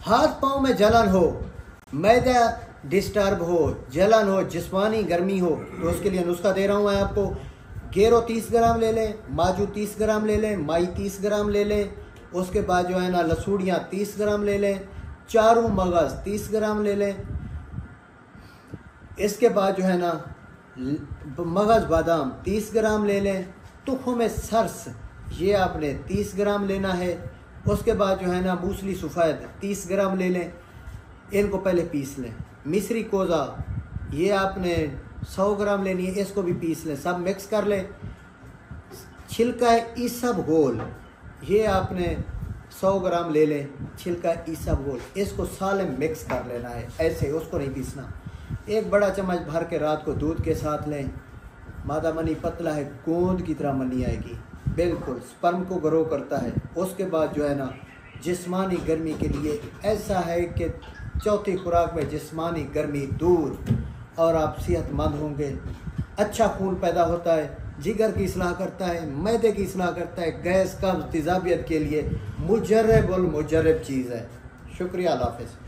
हाथ पाँव में जलन हो, मैदा डिस्टर्ब हो, जलन हो, जिस्मानी गर्मी हो, तो उसके लिए नुस्खा दे रहा हूँ मैं आपको। गेरो 30 ग्राम ले लें, माजू 30 ग्राम ले लें, माई 30 ग्राम ले लें। उसके बाद जो है ना लसूड़ियाँ 30 ग्राम ले लें, चारू मगज़ 30 ग्राम ले लें। इसके बाद जो है ना मगज़ बादाम 30 ग्राम ले लें। तुख़्म सरस ये आपने 30 ग्राम लेना है। उसके बाद जो है ना मूसली सफ़ेद 30 ग्राम ले लें, इनको पहले पीस लें। मिस्री कोज़ा ये आपने 100 ग्राम लेनी है, इसको भी पीस लें, सब मिक्स कर लें। छिलका इसबगोल ये आपने 100 ग्राम ले लें, छिलका इसबगोल, इसको साले मिक्स कर लेना है, ऐसे उसको नहीं पीसना। एक बड़ा चम्मच भर के रात को दूध के साथ लें। मादा मनी पतला है, गोंद की तरह मनी आएगी, बिल्कुल स्पर्म को ग्रो करता है। उसके बाद जो है ना जिस्मानी गर्मी के लिए ऐसा है कि चौथी खुराक में जिस्मानी गर्मी दूर और आप सेहतमंद होंगे। अच्छा खून पैदा होता है, जिगर की इस्लाह करता है, मैदे की इस्लाह करता है, गैस कब्ज़ तेज़ाबियत के लिए मुजर्रब चीज़ है। शुक्रिया, अल्लाह हाफ़िज़।